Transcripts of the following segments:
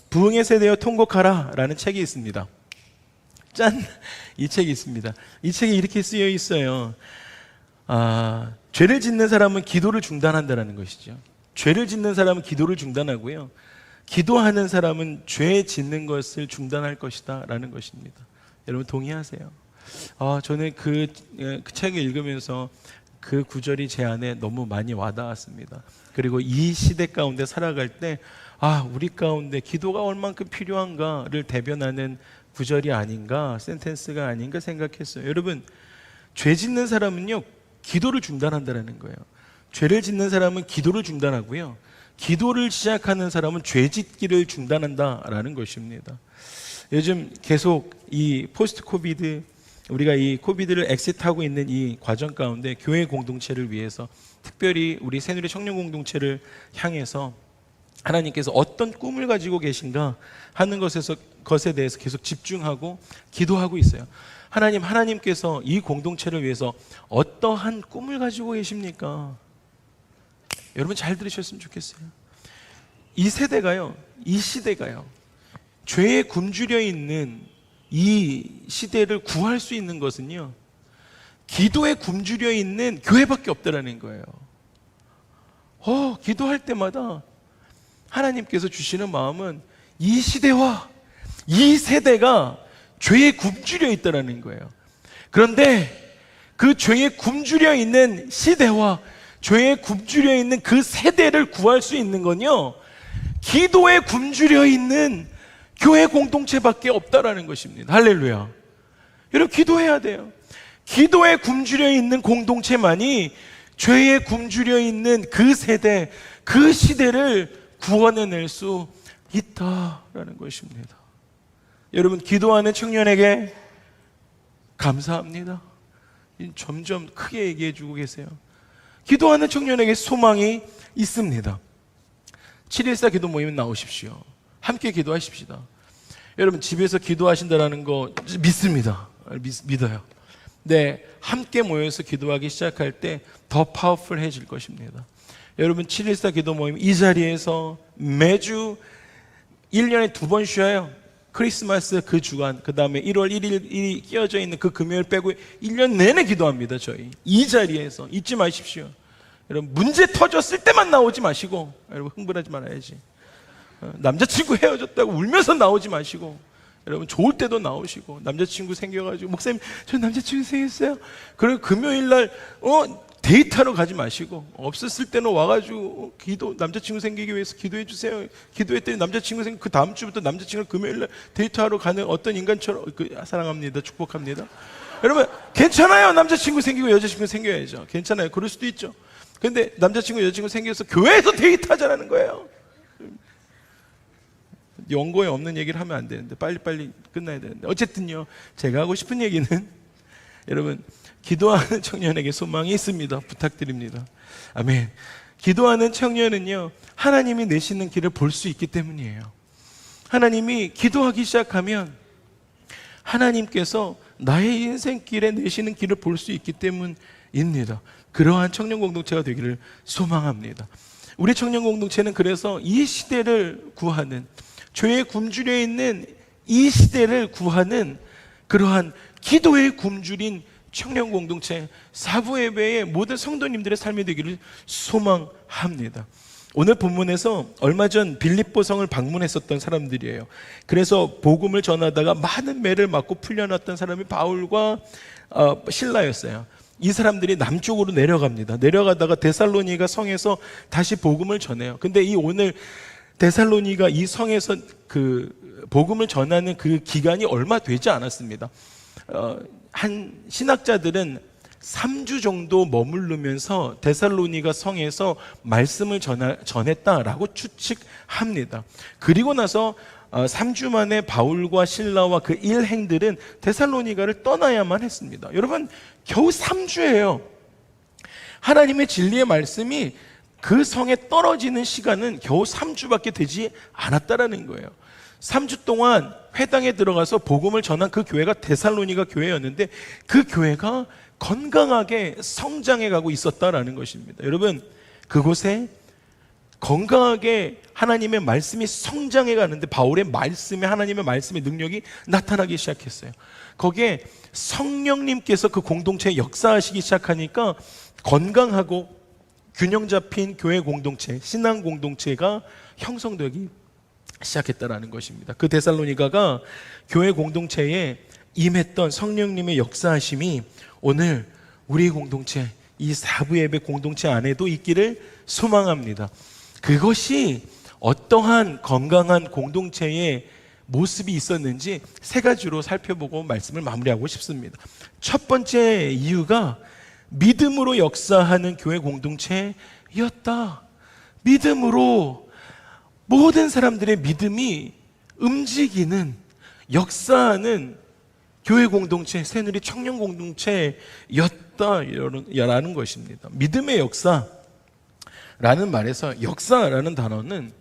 부흥의 세대여 통곡하라 라는 책이 있습니다. 짠! 이 책이 있습니다. 이 책에 이렇게 쓰여 있어요. 죄를 짓는 사람은 기도를 중단한다는 것이죠. 죄를 짓는 사람은 기도를 중단하고요, 기도하는 사람은 죄 짓는 것을 중단할 것이다 라는 것입니다. 여러분 동의하세요? 저는 그 책을 읽으면서 그 구절이 제 안에 너무 많이 와닿았습니다. 그리고 이 시대 가운데 살아갈 때 우리 가운데 기도가 얼만큼 필요한가를 대변하는 구절이 아닌가, 센텐스가 아닌가 생각했어요. 여러분, 죄 짓는 사람은요 기도를 중단한다는 거예요. 죄를 짓는 사람은 기도를 중단하고요, 기도를 시작하는 사람은 죄 짓기를 중단한다라는 것입니다. 요즘 계속 이 포스트 코비드, 우리가 이 코비드를 엑시트하고 있는 이 과정 가운데 교회 공동체를 위해서, 특별히 우리 새누리 청년 공동체를 향해서 하나님께서 어떤 꿈을 가지고 계신가 하는 것에 대해서 계속 집중하고 기도하고 있어요. 하나님께서 이 공동체를 위해서 어떠한 꿈을 가지고 계십니까? 여러분 잘 들으셨으면 좋겠어요. 이 세대가요, 이 시대가요, 죄에 굶주려 있는 이 시대를 구할 수 있는 것은요, 기도에 굶주려 있는 교회밖에 없다라는 거예요. 기도할 때마다 하나님께서 주시는 마음은 이 시대와 이 세대가 죄에 굶주려 있다라는 거예요. 그런데 그 죄에 굶주려 있는 시대와 죄에 굶주려 있는 그 세대를 구할 수 있는 건요, 기도에 굶주려 있는 교회 공동체밖에 없다라는 것입니다. 할렐루야. 여러분 기도해야 돼요. 기도에 굶주려 있는 공동체만이 죄에 굶주려 있는 그 세대, 그 시대를 구원해낼 수 있다라는 것입니다. 여러분 기도하는 청년에게 감사합니다. 점점 크게 얘기해 주고 계세요. 기도하는 청년에게 소망이 있습니다. 714 기도 모임 나오십시오. 함께 기도하십시다. 여러분 집에서 기도하신다는 거 믿습니다. 믿어요. 네, 함께 모여서 기도하기 시작할 때 더 파워풀해질 것입니다. 여러분 714 기도 모임 이 자리에서 매주 1년에 2번 쉬어요. 크리스마스 그 주간, 그 다음에 1월 1일이 끼어져 있는 그 금요일 빼고 1년 내내 기도합니다. 저희 이 자리에서 잊지 마십시오. 여러분 문제 터졌을 때만 나오지 마시고, 여러분 흥분하지 말아야지. 남자친구 헤어졌다고 울면서 나오지 마시고, 여러분 좋을 때도 나오시고, 남자친구 생겨가지고 목사님 저 남자친구 생겼어요, 그리고 금요일날 데이트하러 가지 마시고, 없었을 때는 와가지고 남자친구 생기기 위해서 기도해 주세요. 기도했더니 남자친구 그 다음 주부터 남자친구를 금요일날 데이트하러 가는 어떤 인간처럼 사랑합니다, 축복합니다. 여러분 괜찮아요. 남자친구 생기고 여자친구 생겨야죠. 괜찮아요. 그럴 수도 있죠. 근데 남자친구 여자친구 생겨서 교회에서 데이트하자라는 거예요. 연고에 없는 얘기를 하면 안 되는데 빨리빨리 끝나야 되는데, 어쨌든요 제가 하고 싶은 얘기는 여러분 기도하는 청년에게 소망이 있습니다. 부탁드립니다. 아멘. 기도하는 청년은요 하나님이 내시는 길을 볼 수 있기 때문이에요. 하나님이 기도하기 시작하면 하나님께서 나의 인생길에 내시는 길을 볼 수 있기 때문입니다. 그러한 청년 공동체가 되기를 소망합니다. 우리 청년 공동체는 그래서 이 시대를 구하는, 죄에 굶주려 있는 이 시대를 구하는 그러한 기도에 굶주린 청년 공동체, 사부 예배의 모든 성도님들의 삶이 되기를 소망합니다. 오늘 본문에서 얼마 전 빌립보성을 방문했었던 사람들이에요. 그래서 복음을 전하다가 많은 매를 맞고 풀려났던 사람이 바울과 실라였어요. 이 사람들이 남쪽으로 내려갑니다. 내려가다가 데살로니가 성에서 다시 복음을 전해요. 근데 오늘 데살로니가 이 성에서 그 복음을 전하는 그 기간이 얼마 되지 않았습니다. 한 신학자들은 3주 정도 머무르면서 데살로니가 성에서 말씀을 전했다라고 추측합니다. 그리고 나서 3주 만에 바울과 실라와 그 일행들은 데살로니가를 떠나야만 했습니다. 여러분 겨우 3주예요. 하나님의 진리의 말씀이 그 성에 떨어지는 시간은 겨우 3주밖에 되지 않았다라는 거예요. 3주 동안 회당에 들어가서 복음을 전한 그 교회가 데살로니가 교회였는데 그 교회가 건강하게 성장해 가고 있었다라는 것입니다. 여러분 그곳에 건강하게 하나님의 말씀이 성장해 가는데 바울의 말씀에 하나님의 말씀의 능력이 나타나기 시작했어요. 거기에 성령님께서 그 공동체에 역사하시기 시작하니까 건강하고 균형 잡힌 교회 공동체, 신앙 공동체가 형성되기 시작했다라는 것입니다. 그 데살로니가가 교회 공동체에 임했던 성령님의 역사하심이 오늘 우리 공동체, 이 사부 예배 공동체 안에도 있기를 소망합니다. 그것이 어떠한 건강한 공동체의 모습이 있었는지 세 가지로 살펴보고 말씀을 마무리하고 싶습니다. 첫 번째 이유가 믿음으로 역사하는 교회 공동체였다. 믿음으로 모든 사람들의 믿음이 움직이는, 역사하는 교회 공동체, 새누리 청년 공동체였다라는 것입니다. 믿음의 역사라는 말에서 역사라는 단어는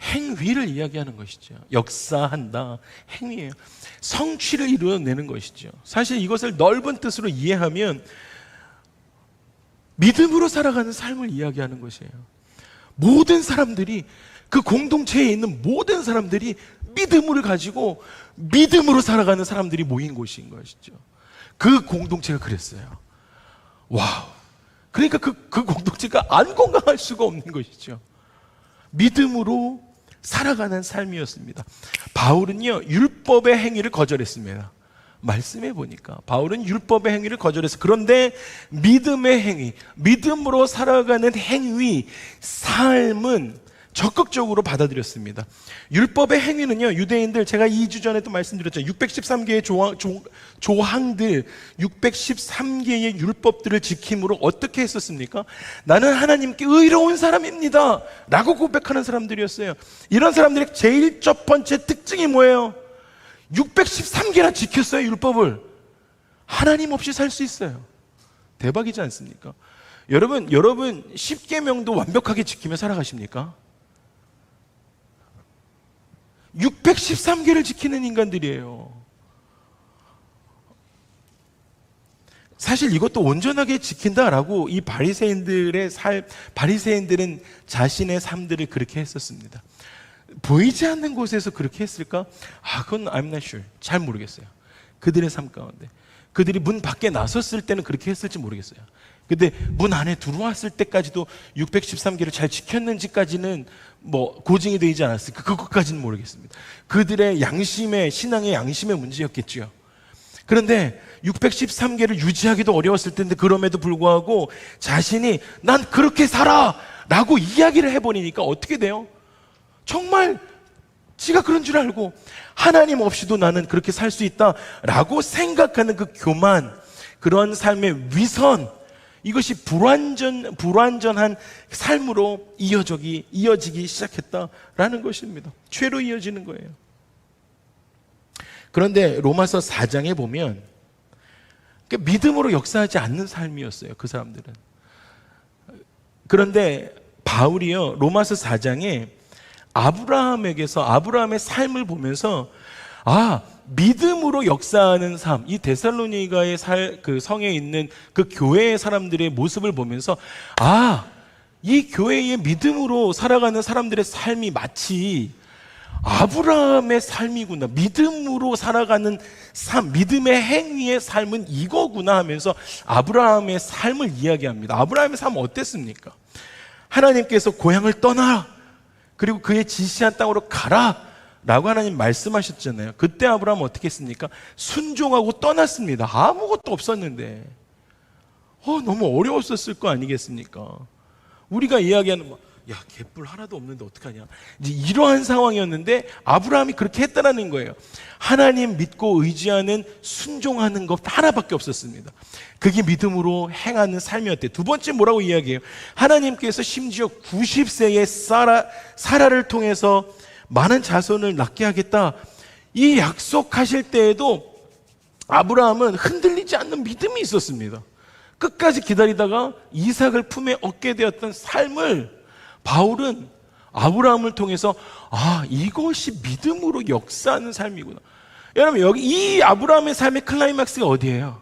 행위를 이야기하는 것이죠. 역사한다, 행위예요. 성취를 이루어내는 것이죠. 사실 이것을 넓은 뜻으로 이해하면 믿음으로 살아가는 삶을 이야기하는 것이에요. 모든 사람들이, 그 공동체에 있는 모든 사람들이 믿음을 가지고 믿음으로 살아가는 사람들이 모인 곳인 것이죠. 그 공동체가 그랬어요. 와우. 그러니까 그 공동체가 안 건강할 수가 없는 것이죠. 믿음으로 살아가는 삶이었습니다. 바울은요, 율법의 행위를 거절했습니다. 말씀해 보니까 바울은 율법의 행위를 거절해서, 그런데 믿음의 행위, 믿음으로 살아가는 행위, 삶은 적극적으로 받아들였습니다. 율법의 행위는요, 유대인들, 제가 2주 전에도 말씀드렸죠. 613개의 조항들, 613개의 율법들을 지킴으로 어떻게 했었습니까? 나는 하나님께 의로운 사람입니다 라고 고백하는 사람들이었어요. 이런 사람들의 제일 첫 번째 특징이 뭐예요? 613개나 지켰어요. 율법을. 하나님 없이 살 수 있어요. 대박이지 않습니까? 여러분 10계명도 완벽하게 지키며 살아가십니까? 613개를 지키는 인간들이에요. 사실 이것도 온전하게 지킨다라고 이 바리새인들은 자신의 삶들을 그렇게 했었습니다. 보이지 않는 곳에서 그렇게 했을까? 그건 I'm not sure. 잘 모르겠어요. 그들의 삶 가운데, 그들이 문 밖에 나섰을 때는 그렇게 했을지 모르겠어요. 근데 문 안에 들어왔을 때까지도 613개를 잘 지켰는지까지는 고증이 되지 않았을까? 그것까지는 모르겠습니다. 그들의 양심의, 신앙의 양심의 문제였겠죠. 그런데 613개를 유지하기도 어려웠을 텐데, 그럼에도 불구하고 자신이 난 그렇게 살아! 라고 이야기를 해버리니까 어떻게 돼요? 정말 지가 그런 줄 알고 하나님 없이도 나는 그렇게 살 수 있다 라고 생각하는 그 교만, 그런 삶의 위선, 이것이 불완전한 삶으로 이어지기 시작했다라는 것입니다. 죄로 이어지는 거예요. 그런데 로마서 4장에 보면 믿음으로 역사하지 않는 삶이었어요. 그 사람들은. 그런데 바울이요, 로마서 4장에 아브라함에게서, 아브라함의 삶을 보면서 믿음으로 역사하는 삶, 이 데살로니가의 그 성에 있는 그 교회의 사람들의 모습을 보면서 이 교회의 믿음으로 살아가는 사람들의 삶이 마치 아브라함의 삶이구나, 믿음으로 살아가는 삶, 믿음의 행위의 삶은 이거구나 하면서 아브라함의 삶을 이야기합니다. 아브라함의 삶은 어땠습니까? 하나님께서 고향을 떠나, 그리고 그의 지시한 땅으로 가라 라고 하나님 말씀하셨잖아요. 그때 아브라함은 어떻게 했습니까? 순종하고 떠났습니다. 아무것도 없었는데 너무 어려웠었을 거 아니겠습니까? 우리가 이야기하는 갯불 하나도 없는데 어떡하냐, 이제 이러한 상황이었는데 아브라함이 그렇게 했다라는 거예요. 하나님 믿고 의지하는, 순종하는 것 하나밖에 없었습니다. 그게 믿음으로 행하는 삶이었대요. 두 번째 뭐라고 이야기해요? 하나님께서 심지어 90세의 사라를 통해서 많은 자손을 낳게 하겠다, 이 약속하실 때에도 아브라함은 흔들리지 않는 믿음이 있었습니다. 끝까지 기다리다가 이삭을 품에 얻게 되었던 삶을 바울은 아브라함을 통해서 이것이 믿음으로 역사하는 삶이구나. 여러분, 여기 이 아브라함의 삶의 클라이막스가 어디예요?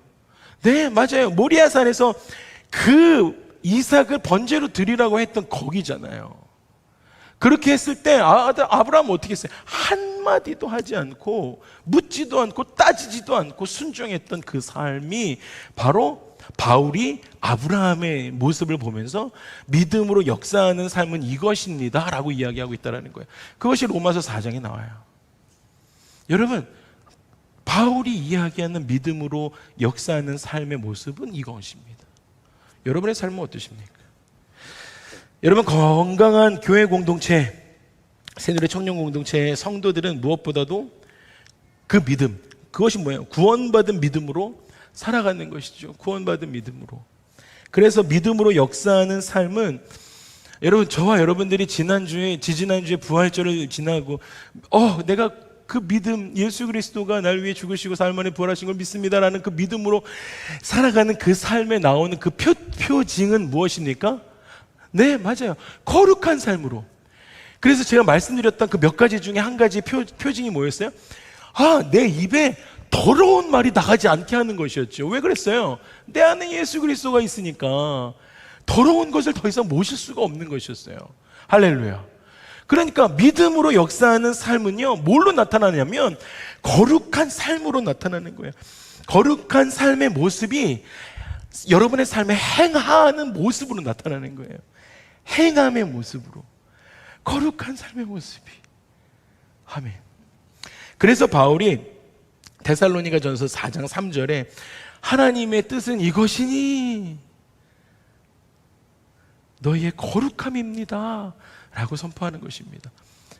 네, 맞아요. 모리아산에서 그 이삭을 번제로 드리라고 했던 거기잖아요. 그렇게 했을 때 아브라함은 어떻게 했어요? 한마디도 하지 않고 묻지도 않고 따지지도 않고 순종했던 그 삶이 바로 바울이 아브라함의 모습을 보면서 믿음으로 역사하는 삶은 이것입니다 라고 이야기하고 있다는 거예요. 그것이 로마서 4장에 나와요. 여러분, 바울이 이야기하는 믿음으로 역사하는 삶의 모습은 이것입니다. 여러분의 삶은 어떠십니까? 여러분, 건강한 교회 공동체, 새누리 청년 공동체의 성도들은 무엇보다도 그 믿음, 그것이 뭐예요? 구원받은 믿음으로 살아가는 것이죠. 구원받은 믿음으로. 그래서 믿음으로 역사하는 삶은, 여러분, 저와 여러분들이 지지난주에 부활절을 지나고 내가 그 믿음, 예수 그리스도가 날 위해 죽으시고 사흘 만에 부활하신 걸 믿습니다라는 그 믿음으로 살아가는 그 삶에 나오는 그 표징은 무엇입니까? 네, 맞아요. 거룩한 삶으로. 그래서 제가 말씀드렸던 그 몇 가지 중에 한 가지 표징이 뭐였어요? 내 입에 더러운 말이 나가지 않게 하는 것이었죠. 왜 그랬어요? 내 안에 예수 그리스도가 있으니까 더러운 것을 더 이상 모실 수가 없는 것이었어요. 할렐루야. 그러니까 믿음으로 역사하는 삶은요, 뭘로 나타나냐면 거룩한 삶으로 나타나는 거예요. 거룩한 삶의 모습이 여러분의 삶에 행하는 모습으로 나타나는 거예요. 행함의 모습으로. 거룩한 삶의 모습이. 아멘. 그래서 바울이 데살로니가전서 4장 3절에 하나님의 뜻은 이것이니 너희의 거룩함입니다 라고 선포하는 것입니다.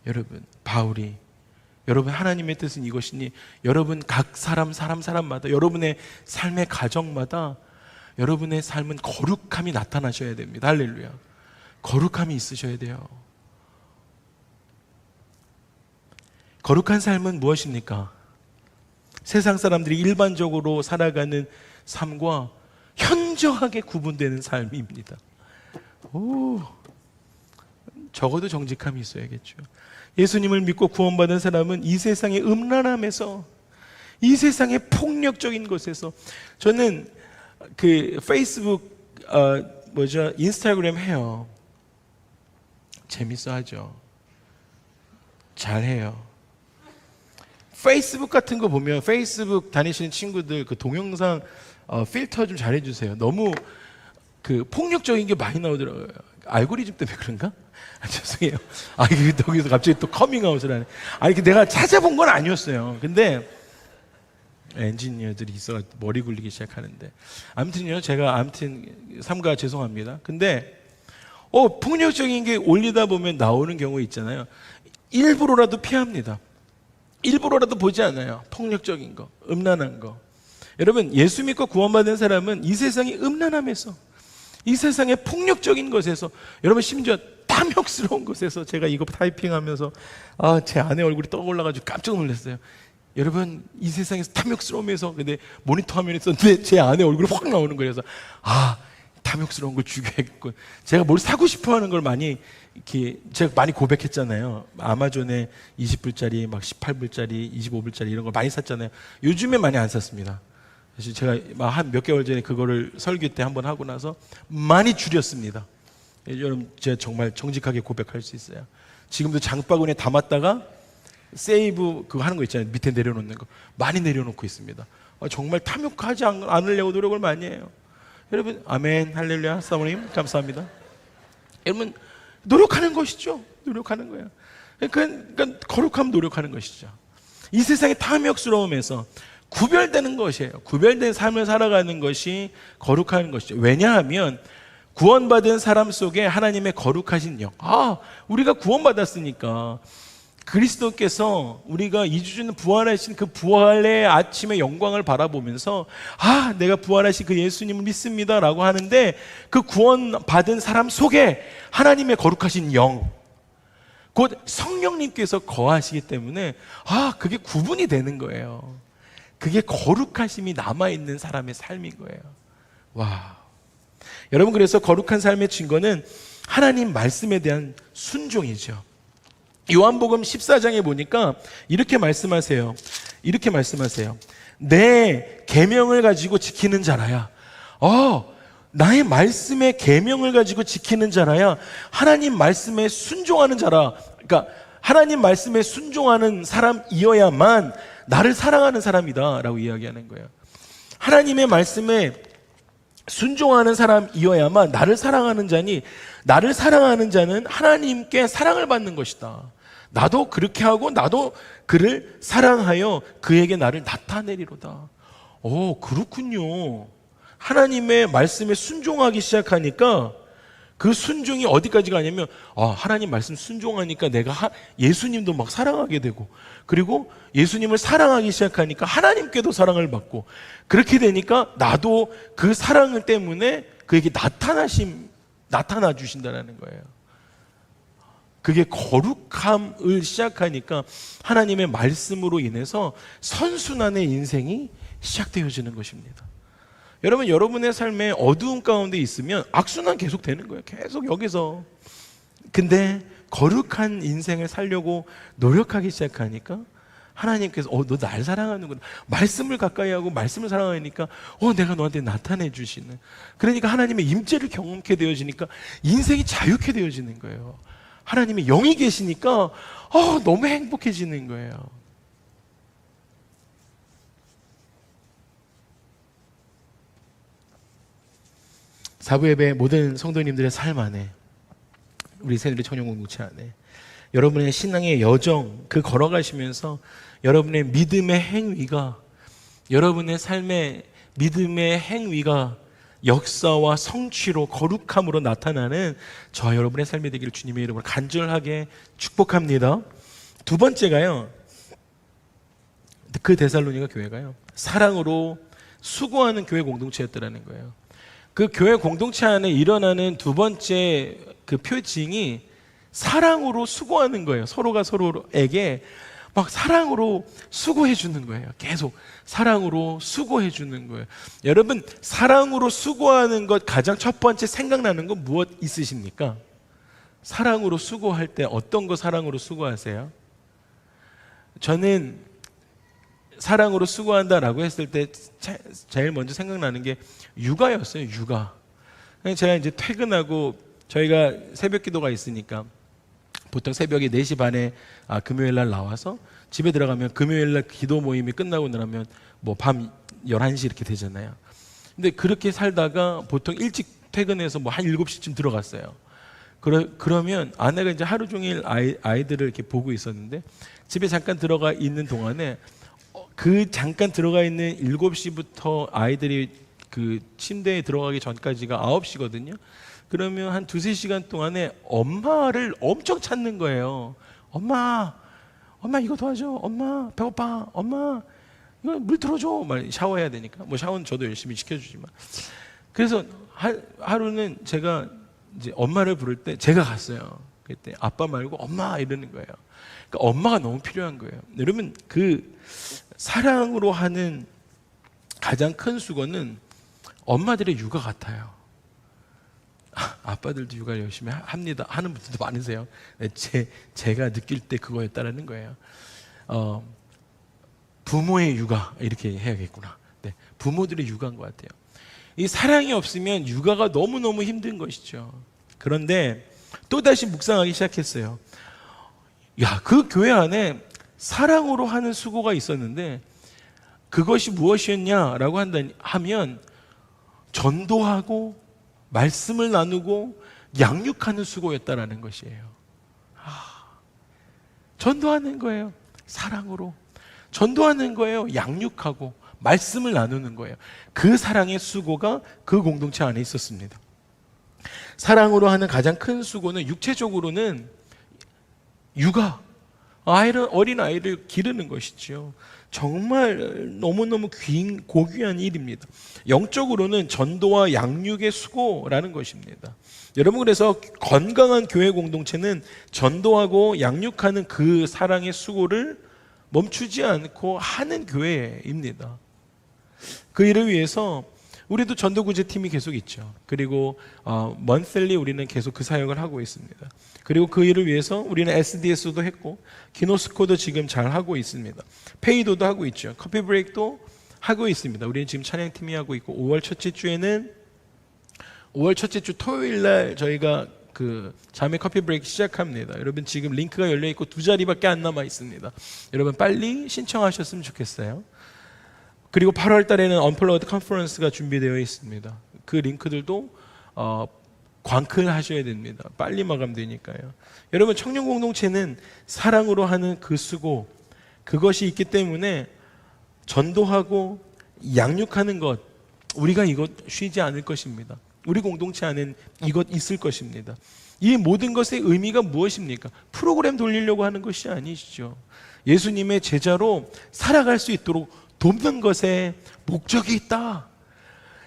여러분, 바울이 여러분 하나님의 뜻은 이것이니 여러분 각 사람마다 여러분의 삶의 가정마다 여러분의 삶은 거룩함이 나타나셔야 됩니다. 할렐루야. 거룩함이 있으셔야 돼요. 거룩한 삶은 무엇입니까? 세상 사람들이 일반적으로 살아가는 삶과 현저하게 구분되는 삶입니다. 적어도 정직함이 있어야겠죠. 예수님을 믿고 구원받은 사람은 이 세상의 음란함에서, 이 세상의 폭력적인 것에서, 저는 그 페이스북 인스타그램 해요. 재밌어 하죠. 잘해요. 페이스북 같은 거 보면 페이스북 다니시는 친구들 그 동영상 필터 좀 잘해주세요. 너무 그 폭력적인 게 많이 나오더라고요. 알고리즘 때문에 그런가? 죄송해요. 여기서 갑자기 또 커밍아웃을 하네. 내가 찾아본 건 아니었어요. 근데 엔지니어들이 있어서 머리 굴리기 시작하는데, 아무튼요, 제가 삼가 죄송합니다. 근데 폭력적인 게 올리다 보면 나오는 경우 있잖아요. 일부러라도 피합니다. 일부러라도 보지 않아요. 폭력적인 거, 음란한 거. 여러분, 예수 믿고 구원받은 사람은 이 세상의 음란함에서, 이 세상의 폭력적인 것에서, 여러분 심지어 탐욕스러운 것에서, 제가 이거 타이핑하면서 제 아내 얼굴이 떠올라가지고 깜짝 놀랐어요. 여러분, 이 세상에서 탐욕스러움에서, 근데 모니터 화면에 있었는데 제 아내 얼굴이 확 나오는 거예요. 그래서 탐욕스러운 걸 죽여야겠군. 제가 뭘 사고 싶어 하는 걸 제가 많이 고백했잖아요. 아마존에 20불짜리, 막 18불짜리, 25불짜리 이런 걸 많이 샀잖아요. 요즘에 많이 안 샀습니다. 그래서 제가 한 몇 개월 전에 그거를 설교 때 한번 하고 나서 많이 줄였습니다. 여러분, 제가 정말 정직하게 고백할 수 있어요. 지금도 장바구니에 담았다가 세이브 그거 하는 거 있잖아요. 밑에 내려놓는 거 많이 내려놓고 있습니다. 정말 탐욕하지 않으려고 노력을 많이 해요. 여러분, 아멘, 할렐루야, 사모님 감사합니다. 여러분, 노력하는 것이죠. 노력하는 거예요. 그러니까 거룩함 노력하는 것이죠. 이 세상의 탐욕스러움에서 구별되는 것이에요. 구별된 삶을 살아가는 것이 거룩한 것이죠. 왜냐하면 구원받은 사람 속에 하나님의 거룩하신 영, 우리가 구원받았으니까 그리스도께서 우리가 2주 전에 부활하신 그 부활의 아침의 영광을 바라보면서 내가 부활하신 그 예수님을 믿습니다 라고 하는데, 그 구원받은 사람 속에 하나님의 거룩하신 영, 곧 성령님께서 거하시기 때문에 그게 구분이 되는 거예요. 그게 거룩하심이 남아있는 사람의 삶인 거예요. 와, 여러분, 그래서 거룩한 삶의 증거는 하나님 말씀에 대한 순종이죠. 요한복음 14장에 보니까 이렇게 말씀하세요. 내 계명을 가지고 지키는 자라야. 나의 말씀의 계명을 가지고 지키는 자라야 하나님 말씀에 순종하는 자라. 그러니까 하나님 말씀에 순종하는 사람이어야만 나를 사랑하는 사람이다라고 이야기하는 거예요. 하나님의 말씀에 순종하는 사람이어야만 나를 사랑하는 자니, 나를 사랑하는 자는 하나님께 사랑을 받는 것이다. 나도 그렇게 하고 나도 그를 사랑하여 그에게 나를 나타내리로다. 그렇군요. 하나님의 말씀에 순종하기 시작하니까 그 순종이 어디까지 가냐면, 하나님 말씀 순종하니까 내가 예수님도 막 사랑하게 되고, 그리고 예수님을 사랑하기 시작하니까 하나님께도 사랑을 받고, 그렇게 되니까 나도 그 사랑 때문에 그에게 나타나 주신다는 거예요. 그게 거룩함을 시작하니까 하나님의 말씀으로 인해서 선순환의 인생이 시작되어지는 것입니다. 여러분, 여러분의 삶에 어두운 가운데 있으면 악순환 계속 되는 거예요. 계속 여기서. 근데 거룩한 인생을 살려고 노력하기 시작하니까 하나님께서 너 날 사랑하는구나. 말씀을 가까이 하고 말씀을 사랑하니까 내가 너한테 나타내 주시는. 그러니까 하나님의 임재를 경험케 되어지니까 인생이 자유케 되어지는 거예요. 하나님의 영이 계시니까 너무 행복해지는 거예요. 사부예배 모든 성도님들의 삶 안에, 우리 새누리 청년공동체 안에 여러분의 신앙의 여정, 그 걸어가시면서 여러분의 믿음의 행위가, 여러분의 삶의 믿음의 행위가 역사와 성취로 거룩함으로 나타나는 저 여러분의 삶이 되기를 주님의 이름으로 간절하게 축복합니다. 두 번째가요, 그 데살로니가 교회가요, 사랑으로 수고하는 교회 공동체였다라는 거예요. 그 교회 공동체 안에 일어나는 두 번째 그 표징이 사랑으로 수고하는 거예요. 서로가 서로에게 막 사랑으로 수고해 주는 거예요. 계속 사랑으로 수고해 주는 거예요. 여러분, 사랑으로 수고하는 것 가장 첫 번째 생각나는 건 무엇 있으십니까? 사랑으로 수고할 때 어떤 거 사랑으로 수고하세요? 저는 사랑으로 수고한다라고 했을 때 제일 먼저 생각나는 게 육아였어요. 육아. 제가 이제 퇴근하고 저희가 새벽 기도가 있으니까 보통 새벽에 4시 반에 금요일 날 나와서 집에 들어가면 금요일 날 기도 모임이 끝나고 나면 뭐 밤 11시 이렇게 되잖아요. 근데 그렇게 살다가 보통 일찍 퇴근해서 뭐 한 7시쯤 들어갔어요. 그러면 아내가 이제 하루 종일 아이들을 이렇게 보고 있었는데, 집에 잠깐 들어가 있는 동안에 그 잠깐 들어가 있는 7시부터 아이들이 그 침대에 들어가기 전까지가 9시거든요. 그러면 한 2-3시간 동안에 엄마를 엄청 찾는 거예요. 엄마 이거 도와줘. 엄마 배고파. 엄마 이거 물 틀어줘. 샤워해야 되니까. 뭐 샤워는 저도 열심히 시켜주지만. 그래서 하루는 제가 이제 엄마를 부를 때 제가 갔어요. 그때 아빠 말고 엄마 이러는 거예요. 그러니까 엄마가 너무 필요한 거예요. 여러분, 그 사랑으로 하는 가장 큰 수고는 엄마들의 육아 같아요. 아빠들도 육아를 열심히 합니다. 하는 분들도 많으세요. 제가 느낄 때 그거였다라는 거예요. 부모의 육아 이렇게 해야겠구나. 네, 부모들의 육아인 것 같아요. 이 사랑이 없으면 육아가 너무너무 힘든 것이죠. 그런데 또다시 묵상하기 시작했어요. 그 교회 안에 사랑으로 하는 수고가 있었는데 그것이 무엇이었냐라고 하면 전도하고 말씀을 나누고 양육하는 수고였다라는 것이에요. 전도하는 거예요. 사랑으로. 전도하는 거예요. 양육하고 말씀을 나누는 거예요. 그 사랑의 수고가 그 공동체 안에 있었습니다. 사랑으로 하는 가장 큰 수고는 육체적으로는 육아, 어린 아이를 기르는 것이죠. 정말 너무너무 고귀한 일입니다. 영적으로는 전도와 양육의 수고라는 것입니다. 여러분, 그래서 건강한 교회 공동체는 전도하고 양육하는 그 사랑의 수고를 멈추지 않고 하는 교회입니다. 그 일을 위해서 우리도 전도구제팀이 계속 있죠. 그리고 monthly 우리는 계속 그 사역을 하고 있습니다. 그리고 그 일을 위해서 우리는 SDS도 했고 기노스코도 지금 잘 하고 있습니다. 페이도도 하고 있죠. 커피 브레이크도 하고 있습니다. 우리는 지금 찬양팀이 하고 있고 5월 첫째 주에는 5월 첫째 주 토요일 날 저희가 그 자매 커피 브레이크 시작합니다. 여러분 지금 링크가 열려 있고 2자리밖에 안 남아 있습니다. 여러분 빨리 신청하셨으면 좋겠어요. 그리고 8월 달에는 언플러그드 컨퍼런스가 준비되어 있습니다. 그 링크들도 광클 하셔야 됩니다. 빨리 마감되니까요. 여러분 청년 공동체는 사랑으로 하는 그 수고, 그것이 있기 때문에 전도하고 양육하는 것, 우리가 이것 쉬지 않을 것입니다. 우리 공동체 안엔 이것 있을 것입니다. 이 모든 것의 의미가 무엇입니까? 프로그램 돌리려고 하는 것이 아니시죠. 예수님의 제자로 살아갈 수 있도록 돕는 것에 목적이 있다.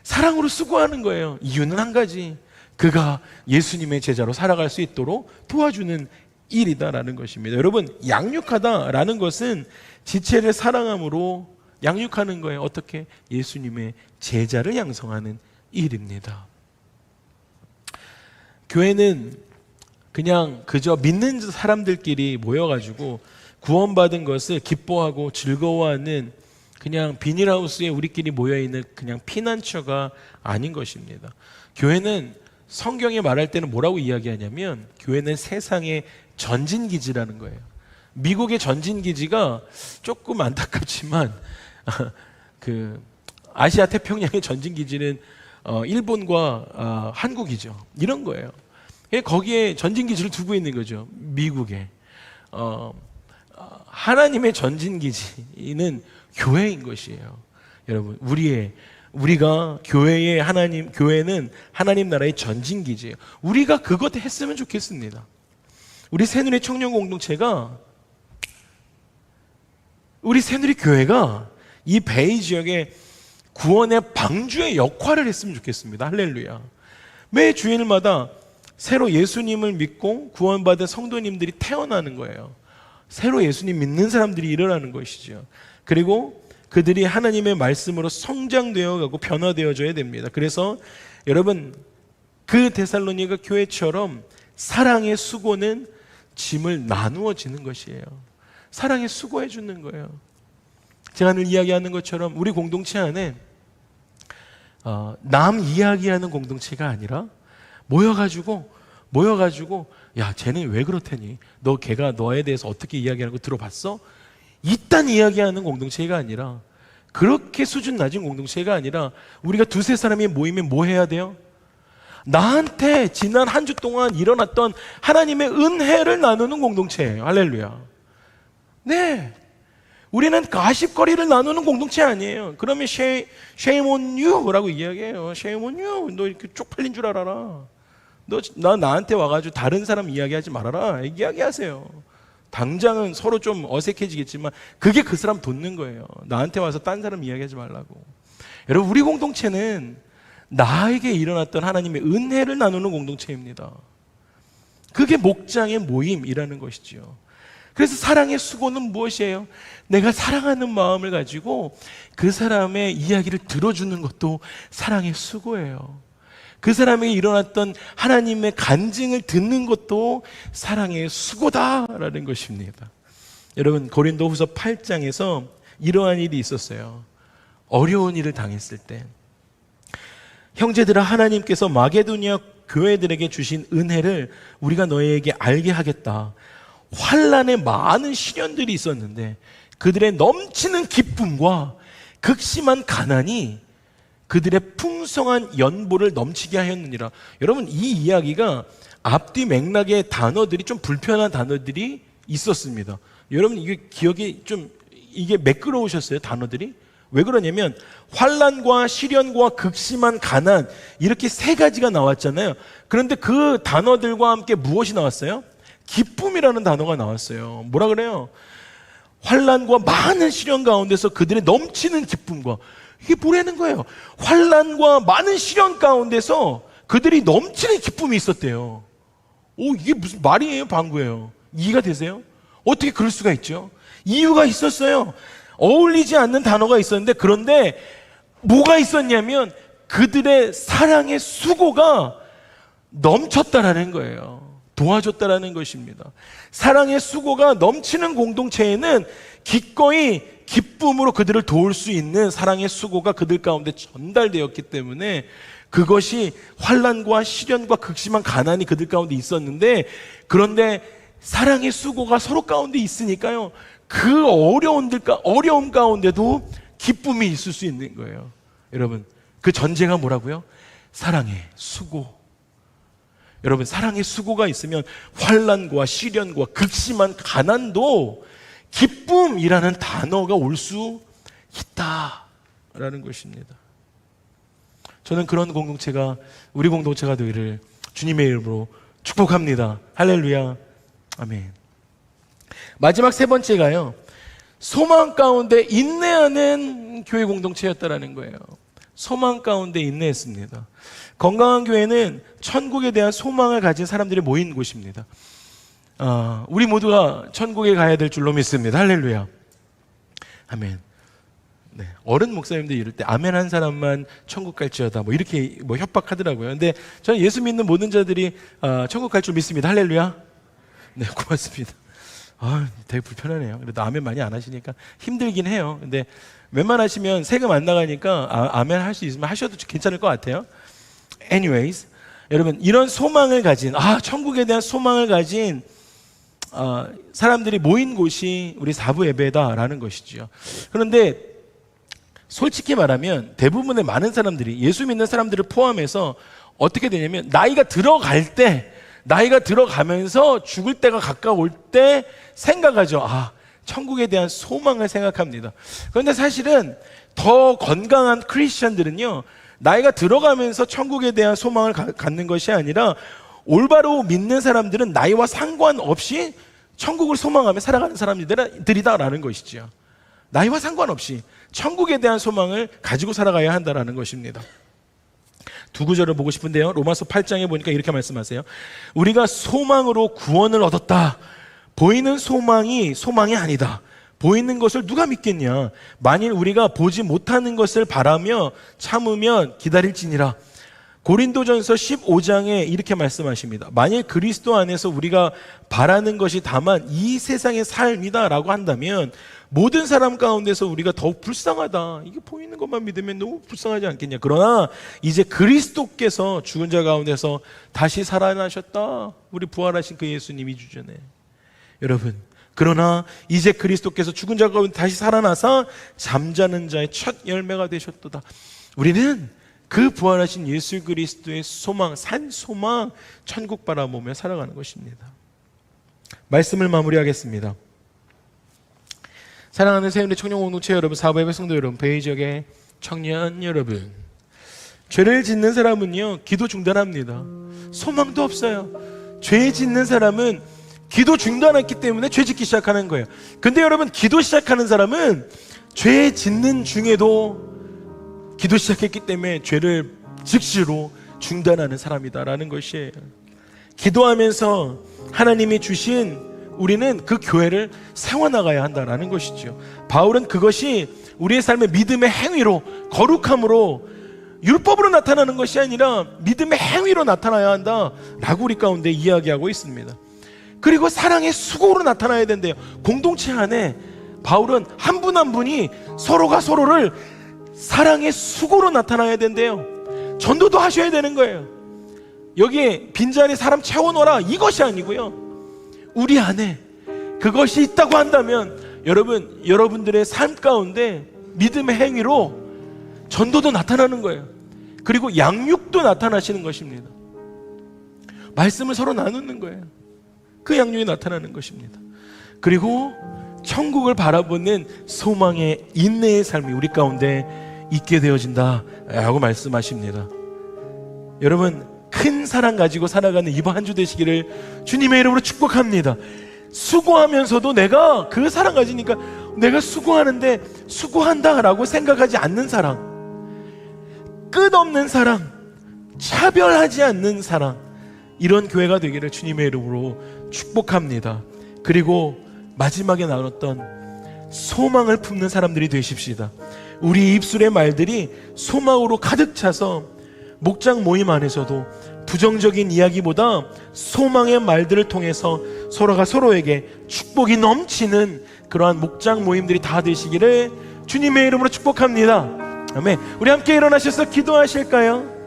사랑으로 수고하는 거예요. 이유는 한 가지, 그가 예수님의 제자로 살아갈 수 있도록 도와주는 일이다라는 것입니다. 여러분, 양육하다라는 것은 지체를 사랑함으로 양육하는 거예요. 어떻게? 예수님의 제자를 양성하는 일입니다. 교회는 그냥 그저 믿는 사람들끼리 모여가지고 구원받은 것을 기뻐하고 즐거워하는 그냥 비닐하우스에 우리끼리 모여있는 그냥 피난처가 아닌 것입니다. 교회는 성경에 말할 때는 뭐라고 이야기하냐면, 교회는 세상의 전진기지라는 거예요. 미국의 전진기지가 조금 안타깝지만 그 아시아 태평양의 전진기지는 일본과 한국이죠. 이런 거예요. 거기에 전진기지를 두고 있는 거죠. 미국에. 하나님의 전진기지는 교회인 것이에요. 여러분, 우리가 교회는 하나님 나라의 전진기지예요. 우리가 그것 했으면 좋겠습니다. 우리 새누리 청년 공동체가, 우리 새누리 교회가 이 베이 지역의 구원의 방주의 역할을 했으면 좋겠습니다. 할렐루야. 매 주일마다 새로 예수님을 믿고 구원받은 성도님들이 태어나는 거예요. 새로 예수님 믿는 사람들이 일어나는 것이죠. 그리고 그들이 하나님의 말씀으로 성장되어 가고 변화되어져야 됩니다. 그래서 여러분, 그 데살로니가 교회처럼 사랑의 수고는 짐을 나누어지는 것이에요. 사랑의 수고해 주는 거예요. 제가 늘 이야기하는 것처럼 우리 공동체 안에 남 이야기하는 공동체가 아니라 모여가지고 야, 쟤는 왜 그렇다니? 걔가 너에 대해서 어떻게 이야기하는 거 들어봤어? 이딴 이야기하는 공동체가 아니라, 그렇게 수준 낮은 공동체가 아니라, 우리가 두세 사람이 모이면 뭐 해야 돼요? 나한테 지난 한 주 동안 일어났던 하나님의 은혜를 나누는 공동체예요. 할렐루야. 네, 우리는 가십거리를 나누는 공동체 아니에요. 그러면 shame on you라고 이야기해요. shame on you. 너 이렇게 쪽팔린 줄 알아라. 나한테 와가지고 다른 사람 이야기하지 말아라. 이야기하세요. 당장은 서로 좀 어색해지겠지만 그게 그 사람 돋는 거예요. 나한테 와서 딴 사람 이야기하지 말라고. 여러분, 우리 공동체는 나에게 일어났던 하나님의 은혜를 나누는 공동체입니다. 그게 목장의 모임이라는 것이죠. 그래서 사랑의 수고는 무엇이에요? 내가 사랑하는 마음을 가지고 그 사람의 이야기를 들어주는 것도 사랑의 수고예요. 그 사람에게 일어났던 하나님의 간증을 듣는 것도 사랑의 수고다라는 것입니다. 여러분, 고린도후서 8장에서 이러한 일이 있었어요. 어려운 일을 당했을 때, 형제들아, 하나님께서 마게도니아 교회들에게 주신 은혜를 우리가 너희에게 알게 하겠다. 환난에 많은 시련들이 있었는데 그들의 넘치는 기쁨과 극심한 가난이 그들의 풍성한 연보를 넘치게 하였느니라. 여러분, 이 이야기가 앞뒤 맥락의 단어들이 좀 불편한 단어들이 있었습니다. 여러분, 이게 기억이 좀 이게 매끄러우셨어요? 단어들이? 왜 그러냐면 환난과 시련과 극심한 가난, 이렇게 세 가지가 나왔잖아요. 그런데 그 단어들과 함께 무엇이 나왔어요? 기쁨이라는 단어가 나왔어요. 뭐라 그래요? 환난과 많은 시련 가운데서 그들의 넘치는 기쁨과, 이게 뭐라는 거예요? 환난과 많은 시련 가운데서 그들이 넘치는 기쁨이 있었대요. 이게 무슨 말이에요? 방구예요. 이해가 되세요? 어떻게 그럴 수가 있죠? 이유가 있었어요. 어울리지 않는 단어가 있었는데, 그런데 뭐가 있었냐면 그들의 사랑의 수고가 넘쳤다라는 거예요. 도와줬다라는 것입니다. 사랑의 수고가 넘치는 공동체에는 기꺼이 기쁨으로 그들을 도울 수 있는 사랑의 수고가 그들 가운데 전달되었기 때문에 그것이 환난과 시련과 극심한 가난이 그들 가운데 있었는데, 그런데 사랑의 수고가 서로 가운데 있으니까요, 그 어려움 가운데도 기쁨이 있을 수 있는 거예요. 여러분, 그 전제가 뭐라고요? 사랑의 수고. 여러분, 사랑의 수고가 있으면 환난과 시련과 극심한 가난도 기쁨이라는 단어가 올 수 있다라는 것입니다. 저는 그런 공동체가, 우리 공동체가 되기를 주님의 이름으로 축복합니다. 할렐루야. 아멘. 마지막 세 번째가요, 소망 가운데 인내하는 교회 공동체였다라는 거예요. 소망 가운데 인내했습니다. 건강한 교회는 천국에 대한 소망을 가진 사람들이 모인 곳입니다. 우리 모두가 천국에 가야 될 줄로 믿습니다. 할렐루야. 아멘. 네, 어른 목사님들 이럴 때 아멘 한 사람만 천국 갈지어다 뭐 이렇게 뭐 협박하더라고요. 근데 저는 예수 믿는 모든 자들이 천국 갈 줄 믿습니다. 할렐루야. 네, 고맙습니다. 되게 불편하네요. 그래도 아멘 많이 안 하시니까 힘들긴 해요. 근데 웬만하시면 세금 안 나가니까 아멘 할 수 있으면 하셔도 괜찮을 것 같아요. Anyways, 여러분, 이런 소망을 가진, 천국에 대한 소망을 가진 사람들이 모인 곳이 우리 사부 예배다라는 것이죠. 그런데 솔직히 말하면 대부분의 많은 사람들이, 예수 믿는 사람들을 포함해서 어떻게 되냐면, 나이가 들어가면서 죽을 때가 가까울 때 생각하죠. 천국에 대한 소망을 생각합니다. 그런데 사실은 더 건강한 크리스천들은요, 나이가 들어가면서 천국에 대한 소망을 갖는 것이 아니라, 올바로 믿는 사람들은 나이와 상관없이 천국을 소망하며 살아가는 사람들이다라는 것이죠. 나이와 상관없이 천국에 대한 소망을 가지고 살아가야 한다라는 것입니다. 두 구절을 보고 싶은데요, 로마서 8장에 보니까 이렇게 말씀하세요. 우리가 소망으로 구원을 얻었다. 보이는 소망이 아니다. 보이는 것을 누가 믿겠냐? 만일 우리가 보지 못하는 것을 바라며 참으면 기다릴지니라. 고린도전서 15장에 이렇게 말씀하십니다. 만일 그리스도 안에서 우리가 바라는 것이 다만 이 세상의 삶이다 라고 한다면, 모든 사람 가운데서 우리가 더욱 불쌍하다, 이게 보이는 것만 믿으면 너무 불쌍하지 않겠냐. 그러나 이제 그리스도께서 죽은 자 가운데서 다시 살아나셨다. 우리 부활하신 그 예수님 2주 전에. 여러분, 그러나 이제 그리스도께서 죽은 자 가운데 다시 살아나서 잠자는 자의 첫 열매가 되셨도다. 우리는 그 부활하신 예수 그리스도의 소망, 산 소망, 천국 바라보며 살아가는 것입니다. 말씀을 마무리하겠습니다. 사랑하는 새우리 청년공동체 여러분, 사부예배 성도 여러분, 베이 지역의 청년 여러분, 죄를 짓는 사람은요, 기도 중단합니다. 소망도 없어요. 죄 짓는 사람은 기도 중단했기 때문에 죄 짓기 시작하는 거예요. 근데 여러분, 기도 시작하는 사람은 죄 짓는 중에도 기도 시작했기 때문에 죄를 즉시로 중단하는 사람이다라는 것이에요. 기도하면서 하나님이 주신 우리는 그 교회를 세워나가야 한다라는 것이죠. 바울은 그것이 우리의 삶의 믿음의 행위로, 거룩함으로, 율법으로 나타나는 것이 아니라 믿음의 행위로 나타나야 한다라고 우리 가운데 이야기하고 있습니다. 그리고 사랑의 수고로 나타나야 된대요. 공동체 안에 바울은 한 분 한 분이 서로가 서로를 사랑의 수고로 나타나야 된대요. 전도도 하셔야 되는 거예요. 여기에 빈자리 사람 채워넣어라, 이것이 아니고요, 우리 안에 그것이 있다고 한다면 여러분들의 삶 가운데 믿음의 행위로 전도도 나타나는 거예요. 그리고 양육도 나타나시는 것입니다. 말씀을 서로 나누는 거예요. 그 양육이 나타나는 것입니다. 그리고 천국을 바라보는 소망의 인내의 삶이 우리 가운데 있게 되어진다라고 말씀하십니다. 여러분, 큰 사랑 가지고 살아가는 이번 한 주 되시기를 주님의 이름으로 축복합니다. 수고하면서도 내가 그 사랑 가지니까 내가 수고하는데 수고한다라고 생각하지 않는 사랑, 끝없는 사랑, 차별하지 않는 사랑, 이런 교회가 되기를 주님의 이름으로 축복합니다. 그리고 마지막에 나눴던 소망을 품는 사람들이 되십시다. 우리 입술의 말들이 소망으로 가득 차서 목장 모임 안에서도 부정적인 이야기보다 소망의 말들을 통해서 서로가 서로에게 축복이 넘치는 그러한 목장 모임들이 다 되시기를 주님의 이름으로 축복합니다. 아멘. 우리 함께 일어나셔서 기도하실까요?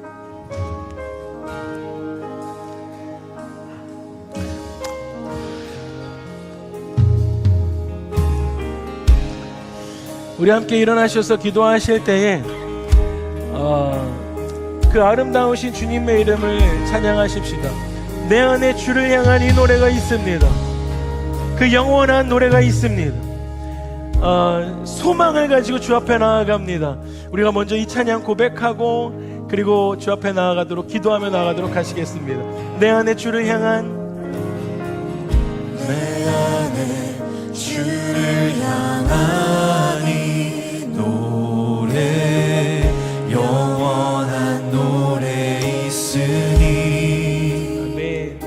우리 함께 일어나셔서 기도하실 때에 그 아름다우신 주님의 이름을 찬양하십시다. 내 안에 주를 향한 이 노래가 있습니다. 그 영원한 노래가 있습니다. 소망을 가지고 주 앞에 나아갑니다. 우리가 먼저 이 찬양 고백하고 그리고 주 앞에 나아가도록 기도하며 나아가도록 하시겠습니다. 내 안에 주를 향한, 내 안에 주를 향한 이 노래, 영원한 노래 있으니 아멘.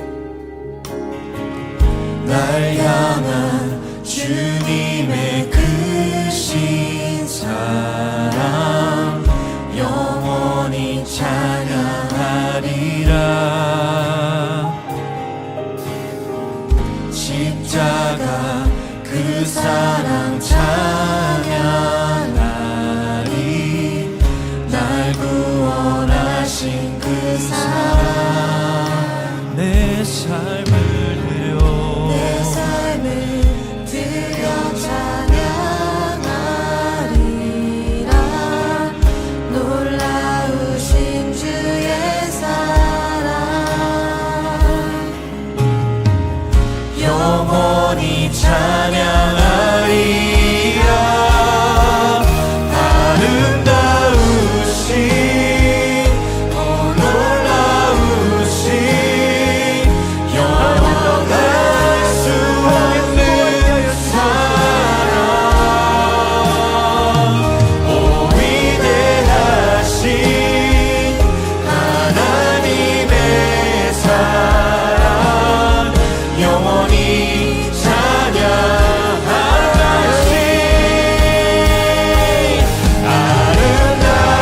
날 향한 주님의 크신 사랑 영원히 찬양하리라. 십자가 그 사랑 찬양하리. 날 구원하신 그 사랑. 내 삶을 드려 찬양하리라. 놀라우신 주의 사랑 영원히 찬양하리라. 아름다우신 놀라우신 영원할 수 없는 사랑. 오 위대하신 하나님의 사랑 영원히 찬양하시. 아름다우신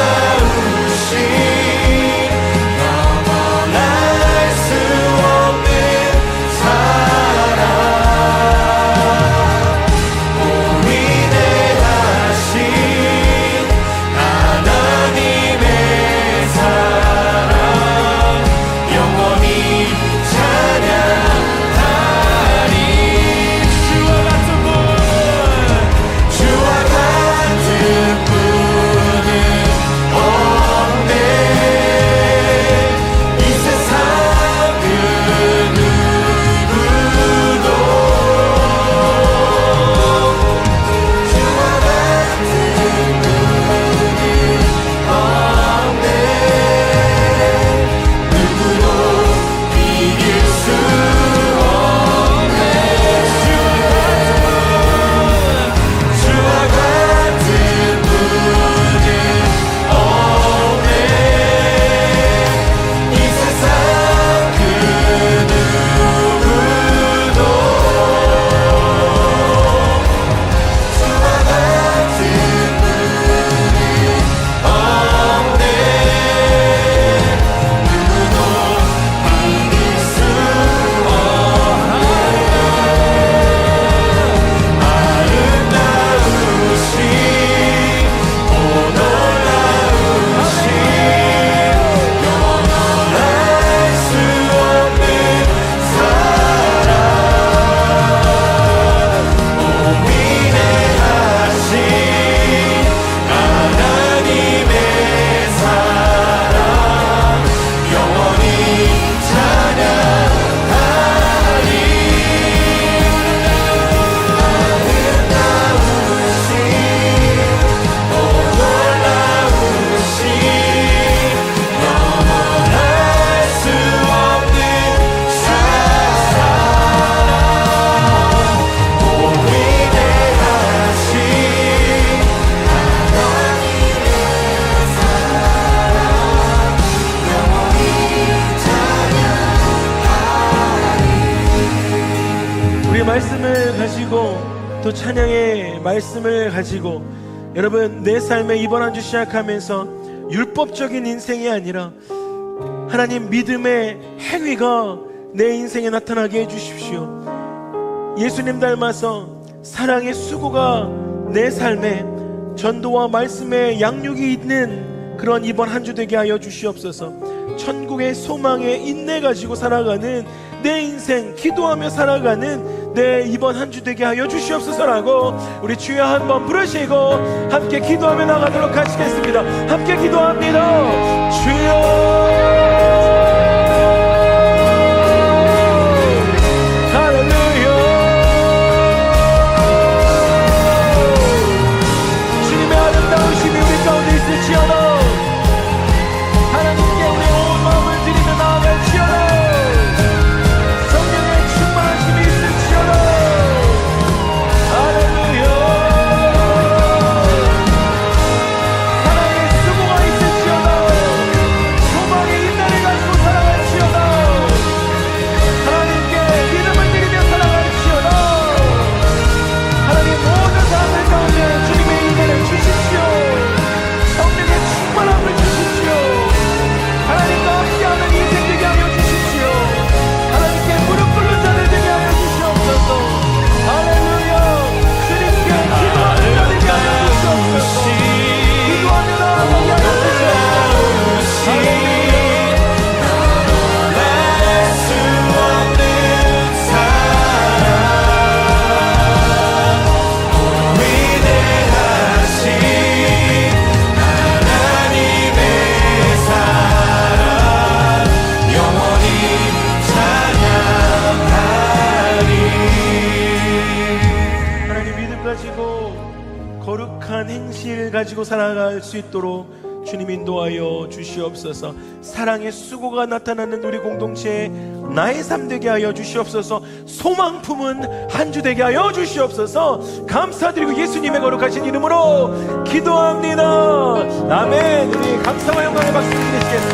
놀라우신 영원할 수 없는 사랑. 오 위대하신 하나님의 사랑 영원히 찬양하리. 주와 같은 분은 없네. 이 세상 그 누구도 주와 같은 분은 없네. 누구도 이길 수 없네. 주와 같은 분은 없네. 이 세상 그 누구도 주와 같은 분은 없네. 누구도 이길 수 없네. 아름다우신 오 놀라우신 영원할 수 없는 사랑. 오 위대하신 하나님의 사랑 영원히 찬양하리. 아름다우신 오 놀라우신 영원할 수 없는 사랑. 오 위대하신 하나님의 사랑 영원히 찬양하리. 우리 말씀을 가지고 또 찬양의 말씀을 가지고 여러분 내 삶에 이번 한 주 시작하면서 율법적인 인생이 아니라 하나님 믿음의 행위가 내 인생에 나타나게 해주십시오. 예수님 닮아서 사랑의 수고가 내 삶에 전도와 말씀의 양육이 있는 그런 이번 한 주 되게 하여 주시옵소서. 천국의 소망에 인내 가지고 살아가는 내 인생, 기도하며 살아가는 내 이번 한 주 되게 하여 주시옵소서라고 우리 주여 한번 부르시고 함께 기도하며 나가도록 하시겠습니다. 함께 기도합니다. 주여 하나님께 우리 온 마음을 드리며 나아갈지어다. 성령의 충만하심이 있을지어다. 할렐루야. 사랑의 수고가 있을지어다. 소망의 인내를 가지고 살아갈지어다. 하나님께 믿음을 드리며 살아갈지어다. 하나님 모든 사람들 가운데 주님의 인내를 주십시오. 성령의 충만함을 주십시오. 하나님과 함께하는 인생 되게 하여 주십시오. 하나님께 무릎 꿇는 자들 되게 하여 주시옵소서. 할렐루야. 주님께 기도하는 자 되게 하여 주시옵소서. 기도하며 나아가게 하여 주시옵소서. 할렐루야. 수 없는 사랑 위대하신 하나님의 사랑 영원히 찬양하리. 하나님 믿음 가지고 거룩한 행실 가지고 살아갈 수 있도록 주님 인도하여 주시옵소서. 사랑의 수고가 나타나는 우리 공동체에 나의 삶 되게 하여 주시옵소서. 소망 품은 한 주 되게 하여 주시옵소서. 감사드리고 예수님의 거룩하신 이름으로 기도합니다. 아멘. 우리 감사와 영광의 박수 드리시겠습니다.